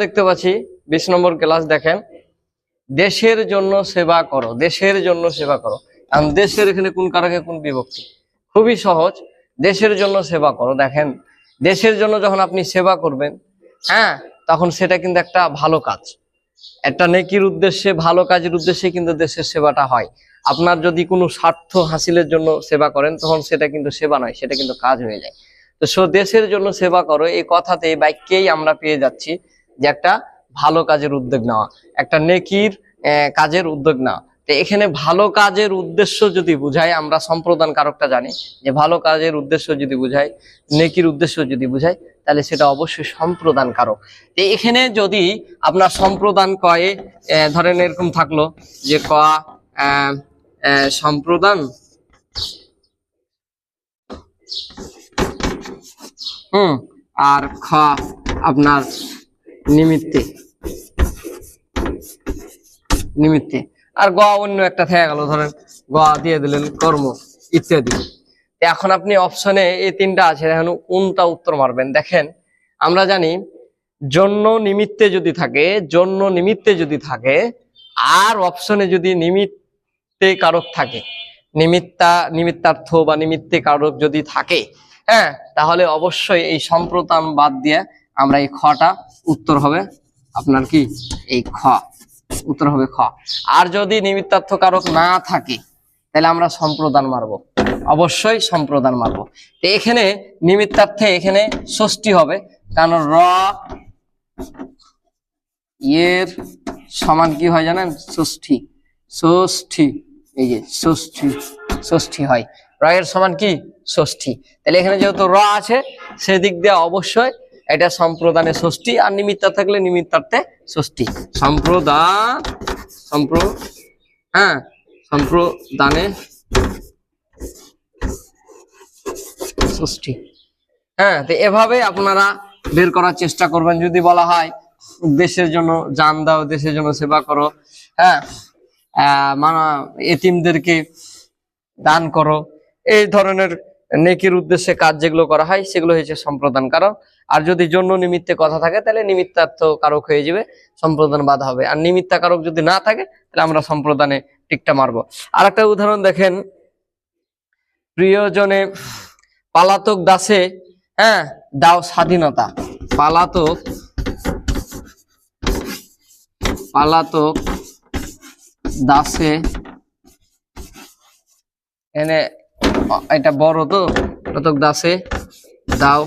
দেখতে পাচ্ছি 20 নম্বর ক্লাস। দেখেন, দেশের জন্য সেবা করো, দেশের জন্য সেবা করো। কারণ দেশের এখানে কোন কারকে কোন বিভক্তি, খুবই সহজ। দেশের জন্য সেবা করো। দেখেন, দেশের জন্য যখন আপনি সেবা করবেন, হ্যাঁ, তখন সেটা কিন্তু একটা ভালো কাজ, একটা নেকির উদ্দেশ্যে, ভালো কাজের উদ্দেশ্যে কিন্তু দেশের সেবাটা হয়। আপনার যদি কোনো স্বার্থ হাসিলের জন্য সেবা করেন, তখন সেটা কিন্তু সেবা নয়, সেটা কিন্তু কাজ হয়ে যায়। তো দেশের জন্য সেবা করো, এই কথাতে, এই বাক্যেই আমরা পেয়ে যাচ্ছি যে একটা ভালো কাজের উদ্যোগ নেওয়া, একটা নেকির কাজের উদ্যোগ নেওয়া। তো এখানে ভালো কাজের উদ্দেশ্য যদি বুঝায়, আমরা সম্প্রদান কারকটা জানি যে ভালো কাজের উদ্দেশ্য যদি বুঝায়, নেকির উদ্দেশ্য যদি বুঝায়, তাহলে সেটা অবশ্যই সম্প্রদান কারক। তো এখানে যদি আপনার সম্প্রদান কয়ে ধরেন এরকম থাকলো যে ক সম্প্রদান, আর খ আপনার নিমিত্তে, নিমিত্তে, আর গ অন্য একটা থেকে গেল, ধরেন গ দিয়ে দিলেন কর্ম ইত্যাদি। এখন আপনি অপশনে এই তিনটা আছে, এখন কোনটা উত্তর মারবেন। দেখেন, আমরা জানি জন্য নিমিত্তে যদি থাকে, জন্য নিমিত্তে যদি থাকে, আর অপশনে যদি নিমিত্তে কারক থাকে, নিমিত্তার্থ বা নিমিত্তে কারক যদি থাকে, হ্যাঁ, তাহলে অবশ্যই এই সম্প্রদান বাদ দিয়ে আমরা এই খটা উত্তর হবে আপনার কি, এই খ উত্তর হবে খ। আর যদি নিমিত্তার্থ কারক না থাকে, তাহলে আমরা সম্প্রদান মারবো, অবশ্যই সম্প্রদান মারবো। তো এখানে নিমিত্তার্থে এখানে ষষ্ঠী হবে, কারণ র এর সমান কি হয় জানেন, ষষ্ঠী, ষষ্ঠী, এই যে ষষ্ঠী, ষষ্ঠী হয়, র এর সমান কি ষষ্ঠী। তাহলে এখানে যেহেতু র আছে, সেদিক দিয়ে অবশ্যই এটা সম্প্রদানে ষষ্ঠী, আর নিমিত্তা থাকলে নিমিত্তার্থে ষষ্ঠী। সম্প্রদান, সম্প্রদানে ষষ্ঠী। হ্যাঁ, তো এভাবে আপনারা বের করার চেষ্টা করবেন। যদি বলা হয় দেশের জন্য জান দাও, দেশের জন্য সেবা করো, হ্যাঁ, এতিমদেরকে দান করো, এই ধরনের নেকির উদ্দেশ্যে কাজ যেগুলো করা হয়, সেগুলো হয়েছে সম্প্রদান কারক। আর যদি জন্য নিমিত্তে কথা থাকে, তাহলে নিমিত্তার্থ কারক হয়ে যাবে, সম্প্রদান বাধা হবে। আর নিমিত্তা কারক যদি না থাকে, তাহলে আমরা সম্প্রদানে টিকটা মারবো। আর একটা উদাহরণ দেখেন, প্রিয়জনে পালাতক দাসে, হ্যাঁ, দাও স্বাধীনতা। পালাতক দাসে, এনে এটা বড় তো, পালাতক দাসে দাও